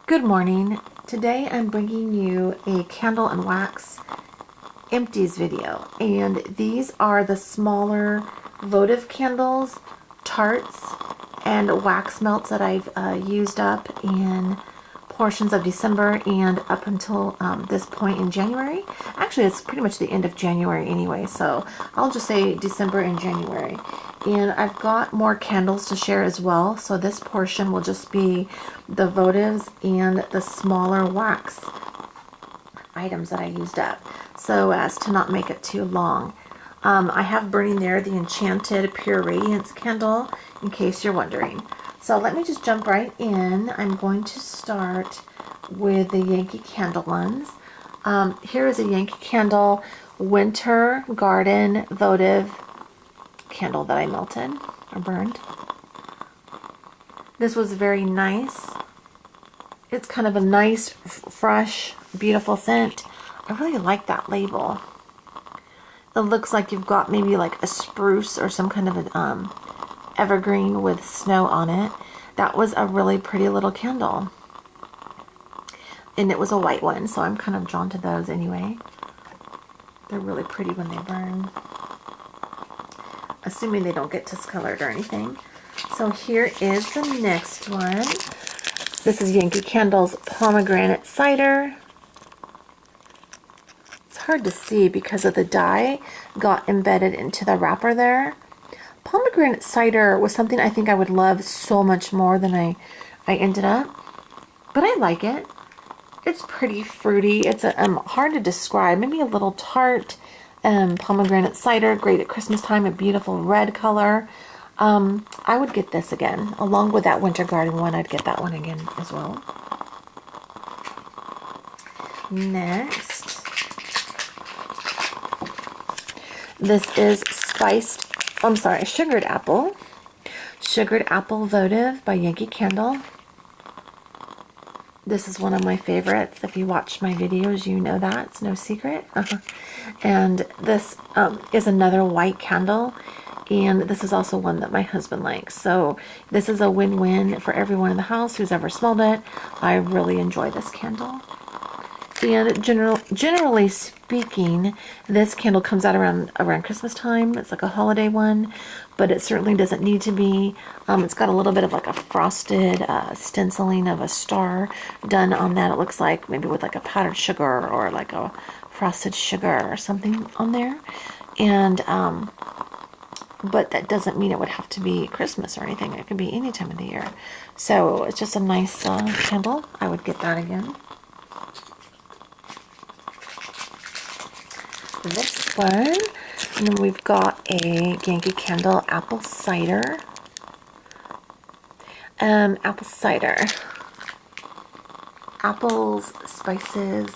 Good morning. Today I'm bringing you a candle and wax empties video, and these are the smaller votive candles, tarts, and wax melts that I've used up in portions of December and up until this point in January. Actually, it's pretty much the end of January anyway, so I'll just say December and January. And I've got more candles to share as well, so this portion will just be the votives and the smaller wax items that I used up, so as to not make it too long. I have burning there the Enchanted Pure Radiance candle, in case you're wondering. So let me just jump right in. I'm going to start with the Yankee Candle ones. Here is a Yankee Candle Winter Garden Votive candle that I melted or burned. This was very nice. It's kind of a nice, fresh, beautiful scent. I really like that label. It looks like you've got maybe like a spruce or some kind of an evergreen with snow on it. That was a really pretty little candle. And it was a white one, so I'm kind of drawn to those anyway. They're really pretty when they burn. Assuming they don't get discolored or anything. So here is the next one. This is Yankee Candle's Pomegranate Cider. It's hard to see because of the dye got embedded into the wrapper there. Pomegranate cider was something I think I would love so much more than I ended up. But I like it. It's pretty fruity. It's hard to describe. Maybe a little tart. Pomegranate cider, great at Christmas time, a beautiful red color. I would get this again. Along with that Winter Garden one, I'd get that one again as well. Next, this is Sugared Apple. Sugared Apple Votive by Yankee Candle. This is one of my favorites. If you watch my videos, you know that. It's no secret. And this is another white candle. And this is also one that my husband likes. So this is a win-win for everyone in the house who's ever smelled it. I really enjoy this candle. And generally speaking, this candle comes out around Christmas time. It's like a holiday one, but it certainly doesn't need to be. It's got a little bit of like a frosted stenciling of a star done on that. It looks like maybe with like a powdered sugar or like a frosted sugar or something on there. And but that doesn't mean it would have to be Christmas or anything. It could be any time of the year. So it's just a nice candle. I would get that again. This one, and then we've got a Yankee Candle apple cider. Apple cider. Apples, spices,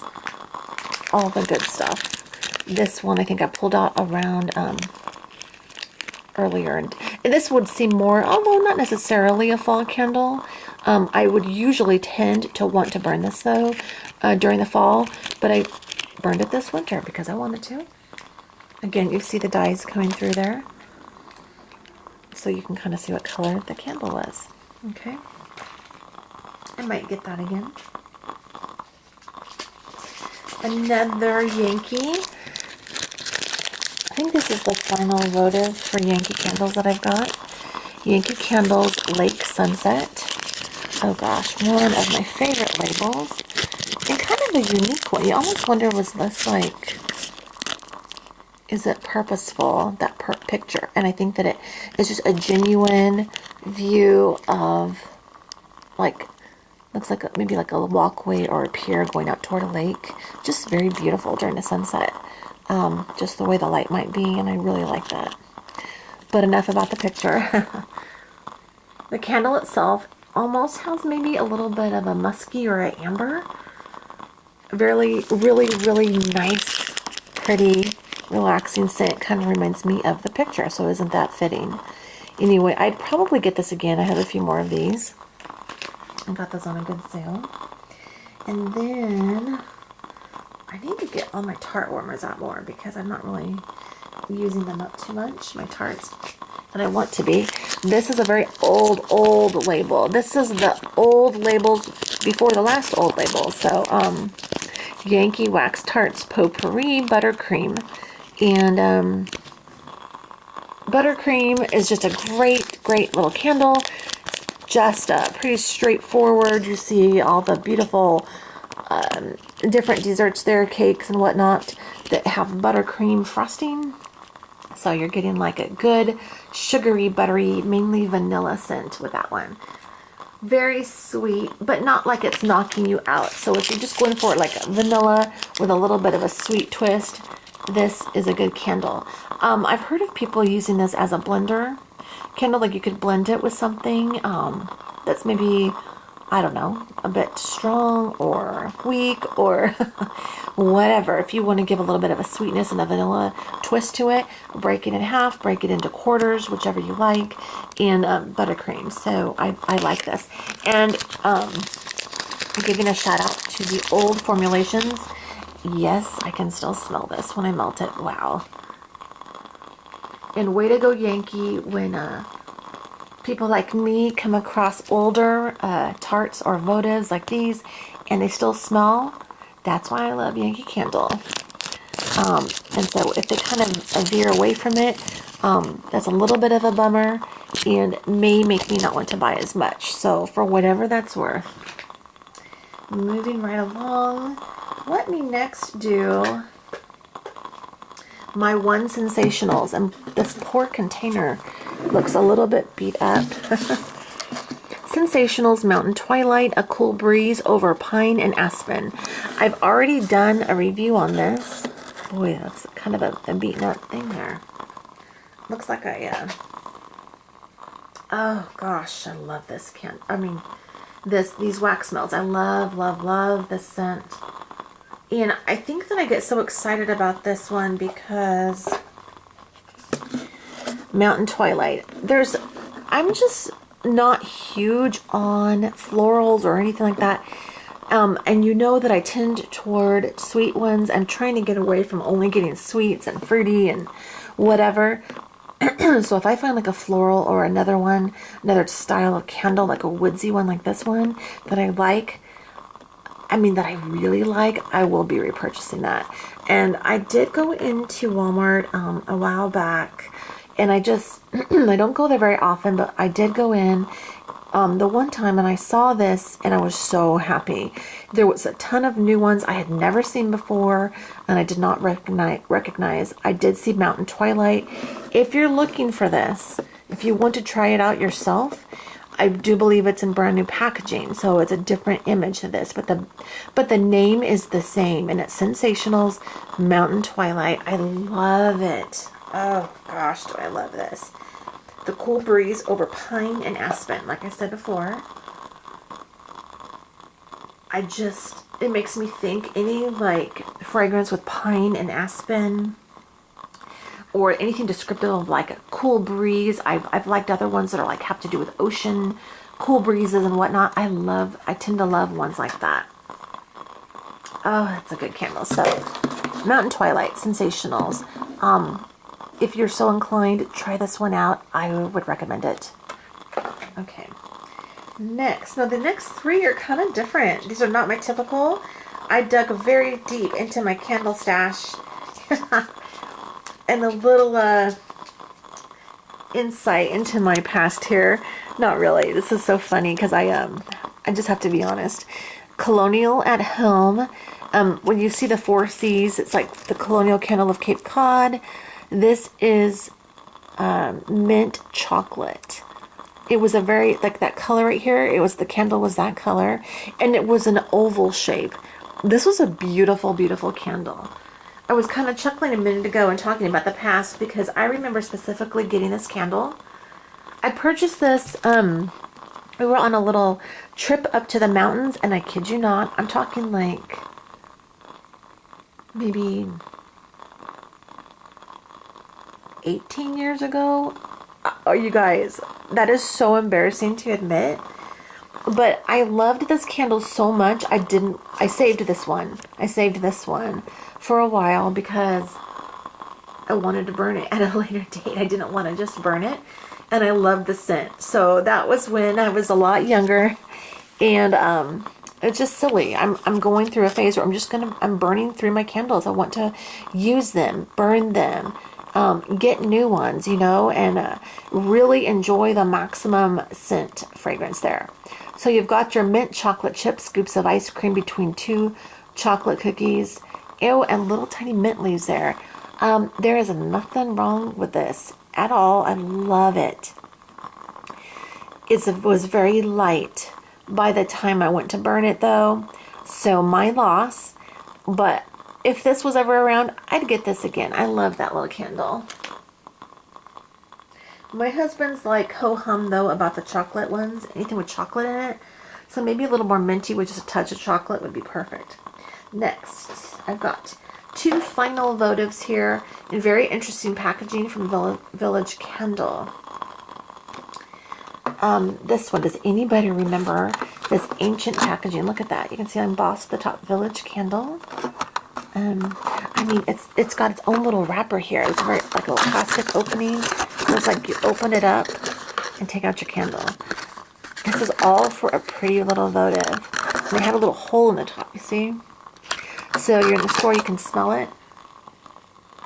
all the good stuff. This one I think I pulled out around earlier, and this would seem more, although not necessarily a fall candle. I would usually tend to want to burn this though during the fall, but I burned it this winter because I wanted to. Again, you see the dyes coming through there, so you can kind of see what color the candle was. Okay, I might get that again. Another Yankee. I think this is the final votive for Yankee Candles that I've got. Yankee Candles Lake Sunset. Oh gosh, one of my favorite labels. And kind of a unique one. You almost wonder, was this like, is it purposeful, that picture? And I think that it is just a genuine view of, like, looks like maybe like a walkway or a pier going out toward a lake. Just very beautiful during the sunset. Just the way the light might be, and I really like that. But enough about the picture. The candle itself almost has maybe a little bit of a musky or an amber. Really, really, really nice, pretty, relaxing scent. Kind of reminds me of the picture, so isn't that fitting? Anyway, I'd probably get this again. I have a few more of these. I got those on a good sale. And then I need to get all my tart warmers out more because I'm not really using them up too much. My tarts and I want to be. This is a very old label. This is the old labels before the last old label. So, Yankee Wax Tarts Potpourri Buttercream. And, Buttercream is just a great little candle. It's just pretty straightforward. You see all the beautiful different desserts there, cakes and whatnot, that have buttercream frosting. So you're getting like a good sugary, buttery, mainly vanilla scent with that one. Very sweet, but not like it's knocking you out. So if you're just going for like vanilla with a little bit of a sweet twist, this is a good candle. I've heard of people using this as a blender candle, like you could blend it with something that's maybe, I don't know, a bit strong or weak or whatever. If you want to give a little bit of a sweetness and a vanilla twist to it, break it in half, break it into quarters, whichever you like, and buttercream. So I like this. And giving a shout out to the old formulations. Yes, I can still smell this when I melt it. Wow. And way to go, Yankee, when people like me come across older tarts or votives like these and they still smell. That's why I love Yankee Candle. And so if they kind of veer away from it, that's a little bit of a bummer and may make me not want to buy as much. So for whatever that's worth. Moving right along, let me next do my One Sensationals. And this poor container looks a little bit beat up. Sensationals Mountain Twilight, a cool breeze over pine and aspen. I've already done a review on this. Boy, that's kind of a beaten up thing there. Looks like oh gosh, I love this these wax melts. I love this scent. And I think that I get so excited about this one because Mountain Twilight. I'm just not huge on florals or anything like that. And you know that I tend toward sweet ones. I'm trying to get away from only getting sweets and fruity and whatever. So if I find like a floral or another style of candle, like a woodsy one like this one that I like, that I really like, I will be repurchasing that. And I did go into Walmart a while back, and I don't go there very often, but I did go in the one time and I saw this and I was so happy. There was a ton of new ones I had never seen before and I did not recognize. I did see Mountain Twilight. If you're looking for this, if you want to try it out yourself, I do believe it's in brand new packaging, so it's a different image to this, but the name is the same, and it's Sensationals Mountain Twilight. I love it. Oh gosh, do I love this. The cool breeze over pine and aspen, like I said before. It makes me think any like fragrance with pine and aspen, or anything descriptive of like a cool breeze. I've liked other ones that are like have to do with ocean, cool breezes and whatnot. I tend to love ones like that. Oh, that's a good candle. So, Mountain Twilight, Sensationals. If you're so inclined, try this one out. I would recommend it. Okay. Next. Now, the next three are kind of different. These are not my typical. I dug very deep into my candle stash. And a little insight into my past here. Not really. This is so funny because I just have to be honest. Colonial at Home. When you see the 4 C's, it's like the Colonial Candle of Cape Cod. This is mint chocolate. It was a very, like that color right here, the candle was that color, and it was an oval shape. This was a beautiful, beautiful candle. I was kind of chuckling a minute ago and talking about the past because I remember specifically getting this candle. I purchased this, we were on a little trip up to the mountains, and I kid you not, I'm talking like maybe 18 years ago. Oh, you guys, that is so embarrassing to admit. But I loved this candle so much, I saved this one. I saved this one for a while because I wanted to burn it at a later date. I didn't want to just burn it. and I love the scent. So that was when I was a lot younger, and it's just silly. I'm going through a phase where I'm burning through my candles. I want to use them, burn them, get new ones, you know, and really enjoy the maximum scent fragrance there. So you've got your mint chocolate chip scoops of ice cream between 2 chocolate cookies. Ew, and little tiny mint leaves there. There is nothing wrong with this at all. I love it. It was very light by the time I went to burn it, though, so my loss. But if this was ever around, I'd get this again. I love that little candle. My husband's like ho-hum, though, about the chocolate ones. Anything with chocolate in it. So maybe a little more minty with just a touch of chocolate would be perfect. Next, I've got 2 final votives here in very interesting packaging from Village Candle. This one, does anybody remember this ancient packaging? Look at that. You can see embossed at the top, Village Candle. I mean, it's got its own little wrapper here. It's very like a little plastic opening. So it's like you open it up and take out your candle. This is all for a pretty little votive. And they have a little hole in the top, you see? So you're in the store, you can smell it.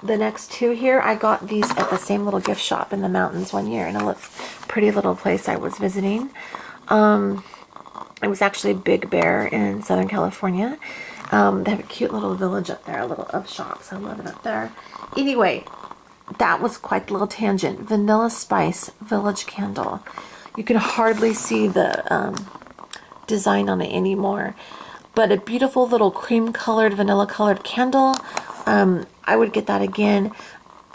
The next 2 here, I got these at the same little gift shop in the mountains one year in a pretty little place I was visiting. It was actually Big Bear in Southern California. They have a cute little village up there, a little of shops. I love it up there. Anyway, that was quite a little tangent. Vanilla Spice Village Candle. You can hardly see the design on it anymore. But a beautiful little cream-colored, vanilla-colored candle. I would get that again.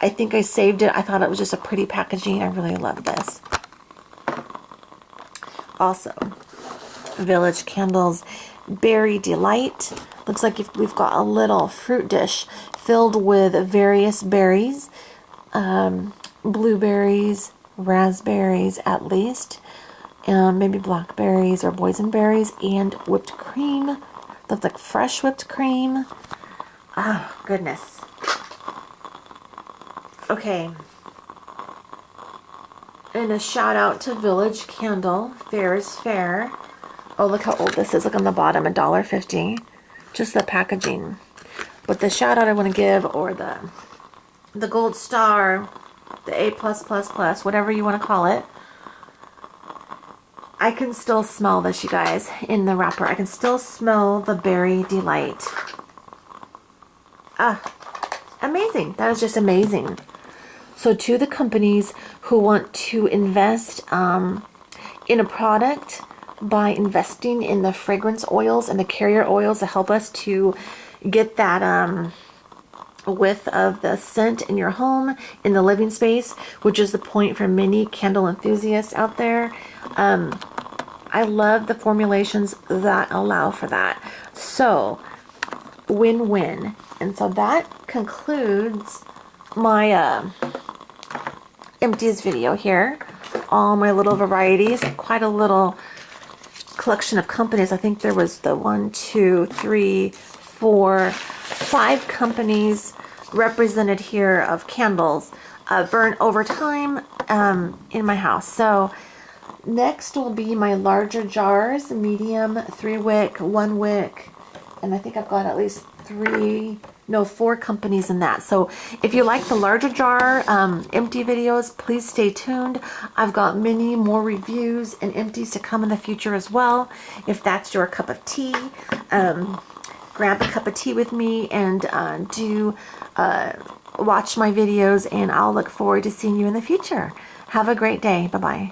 I think I saved it. I thought it was just a pretty packaging. I really love this. Also, Village Candles Berry Delight. Looks like we've got a little fruit dish filled with various berries. Blueberries, raspberries at least. Maybe blackberries or boysenberries, and whipped cream. Looks like fresh whipped cream. Oh, goodness. Okay. And a shout out to Village Candle. Fair is fair. Oh, look how old this is. Look on the bottom, $1.50. Just the packaging. But the shout out I want to give, or the gold star, the A+++, whatever you want to call it. I can still smell this, you guys, in the wrapper. I can still smell the Berry Delight. Amazing. That is just amazing. So to the companies who want to invest in a product by investing in the fragrance oils and the carrier oils to help us to get that whiff of the scent in your home, in the living space, which is the point for many candle enthusiasts out there. I love the formulations that allow for that. So, win-win. And so that concludes my Empties video here. All my little varieties. Quite a little collection of companies. I think there was the 1, 2, 3, 4, 5 companies represented here of candles burnt over time in my house. So next will be my larger jars, medium, 3-wick, 1-wick, and I think I've got at least 4 companies in that. So if you like the larger jar empty videos, please stay tuned. I've got many more reviews and empties to come in the future as well. If that's your cup of tea, grab a cup of tea with me and do watch my videos, and I'll look forward to seeing you in the future. Have a great day. Bye-bye.